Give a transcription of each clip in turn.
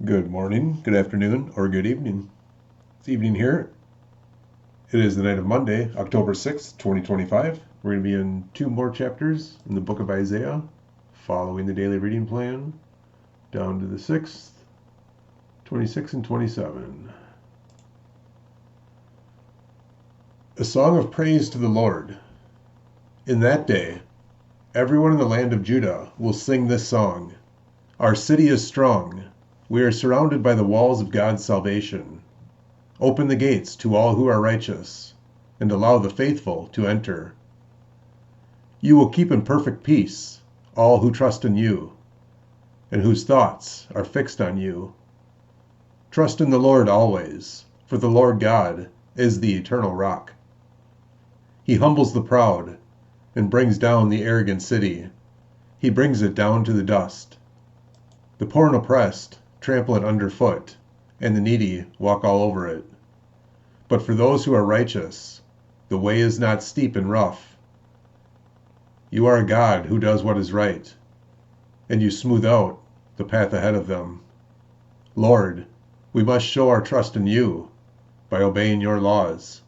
Good morning, good afternoon, or good evening. It's evening here. It is the night of Monday, October 6th, 2025. We're going to be in two more chapters in the book of Isaiah, following the daily reading plan, down to the 6th, 26, and 27. A song of praise to the Lord. In that day, everyone in the land of Judah will sing this song. Our city is strong. We are surrounded by the walls of God's salvation. Open the gates to all who are righteous, and allow the faithful to enter. You will keep in perfect peace all who trust in you, and whose thoughts are fixed on you. Trust in the Lord always, for the Lord God is the eternal rock. He humbles the proud and brings down the arrogant city. He brings it down to the dust. The poor and oppressed trample it underfoot, and the needy walk all over it. But for those who are righteous, the way is not steep and rough. You are a God who does what is right, and you smooth out the path ahead of them. Lord, we must show our trust in you by obeying your laws.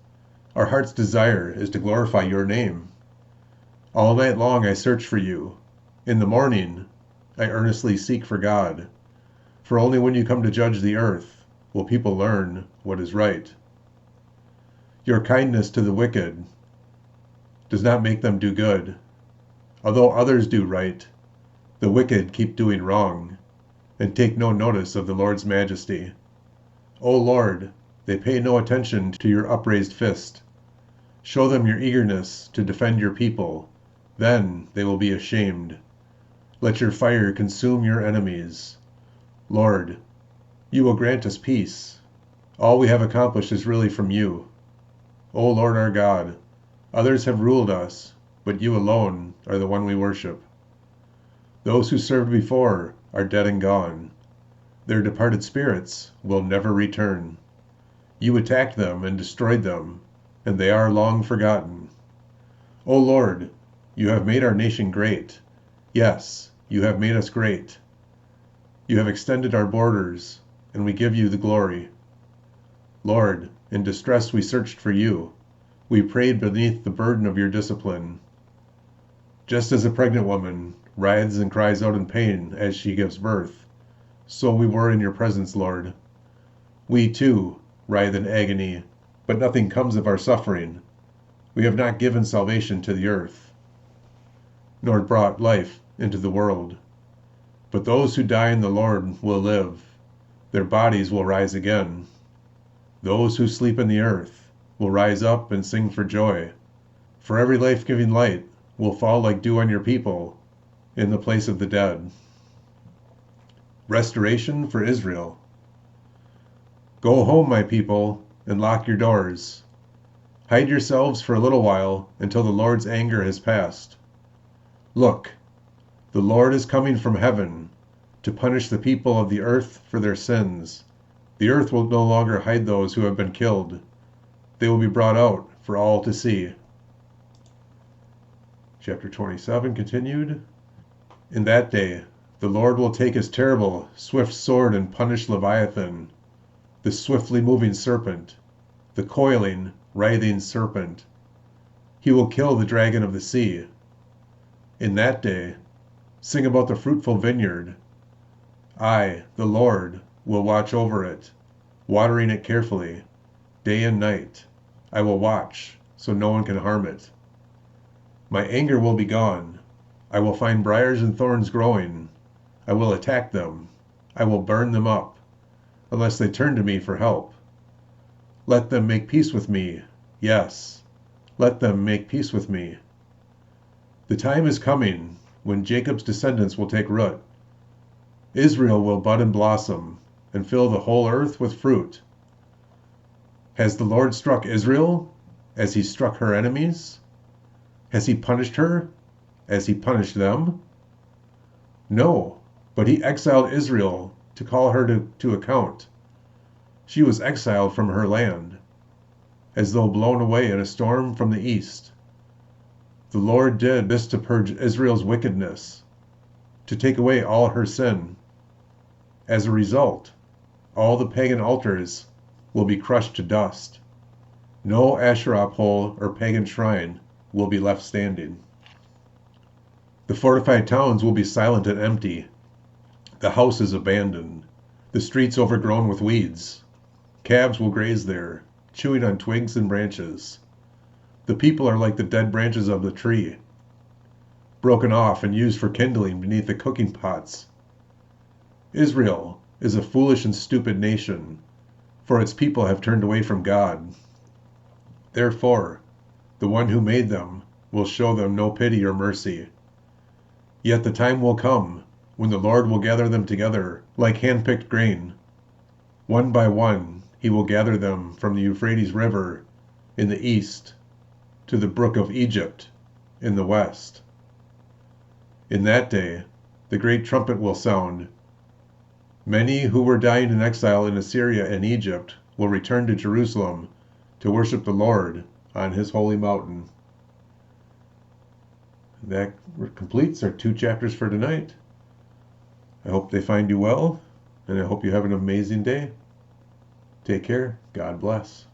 Our heart's desire is to glorify your name. All night long I search for you. In the morning I earnestly seek for God. For only when you come to judge the earth will people learn what is right. Your kindness to the wicked does not make them do good. Although others do right, the wicked keep doing wrong, and take no notice of the Lord's majesty. O Lord, they pay no attention to your upraised fist. Show them your eagerness to defend your people, then they will be ashamed. Let your fire consume your enemies. Lord, you will grant us peace. All we have accomplished is really from you. O Lord our God, others have ruled us, but you alone are the one we worship. Those who served before are dead and gone. Their departed spirits will never return. You attacked them and destroyed them, and they are long forgotten. O Lord, you have made our nation great. Yes, you have made us great. You have extended our borders, and we give you the glory. Lord, in distress we searched for you. We prayed beneath the burden of your discipline. Just as a pregnant woman writhes and cries out in pain as she gives birth, so we were in your presence, Lord. We, too, writhe in agony, but nothing comes of our suffering. We have not given salvation to the earth, nor brought life into the world. But those who die in the Lord will live. Their bodies will rise again. Those who sleep in the earth will rise up and sing for joy. For every life-giving light will fall like dew on your people in the place of the dead. Restoration for Israel. Go home, my people, and lock your doors. Hide yourselves for a little while until the Lord's anger has passed. Look, the Lord is coming from heaven to punish the people of the earth for their sins. The earth will no longer hide those who have been killed. They will be brought out for all to see. Chapter 27 continued. In that day, the Lord will take his terrible, swift sword and punish Leviathan, the swiftly moving serpent, the coiling, writhing serpent. He will kill the dragon of the sea. In that day, sing about the fruitful vineyard. I, the Lord, will watch over it, watering it carefully. Day and night, I will watch, so no one can harm it. My anger will be gone. I will find briars and thorns growing. I will attack them. I will burn them up, unless they turn to me for help. Let them make peace with me. Yes, let them make peace with me. The time is coming when Jacob's descendants will take root. Israel will bud and blossom, and fill the whole earth with fruit. Has the Lord struck Israel as he struck her enemies? Has he punished her as he punished them? No, but he exiled Israel to call her to account. She was exiled from her land, as though blown away in a storm from the east. The Lord did this to purge Israel's wickedness, to take away all her sin. As a result, All the pagan altars will be crushed to dust. No Asherah pole or pagan shrine will be left standing. The fortified towns will be silent and empty. The houses abandoned. The streets overgrown with weeds. Calves will graze there, chewing on twigs and branches. The people are like the dead branches of the tree, broken off and used for kindling beneath the cooking pots. Israel is a foolish and stupid nation, for its people have turned away from God. Therefore, the one who made them will show them no pity or mercy. Yet the time will come when the Lord will gather them together like hand-picked grain. One by one, he will gather them from the Euphrates River in the east to the brook of Egypt in the west. In that day, the great trumpet will sound. Many who were dying in exile in Assyria and Egypt will return to Jerusalem to worship the Lord on his holy mountain. That completes our 2 chapters for tonight. I hope they find you well, and I hope you have an amazing day. Take care. God bless.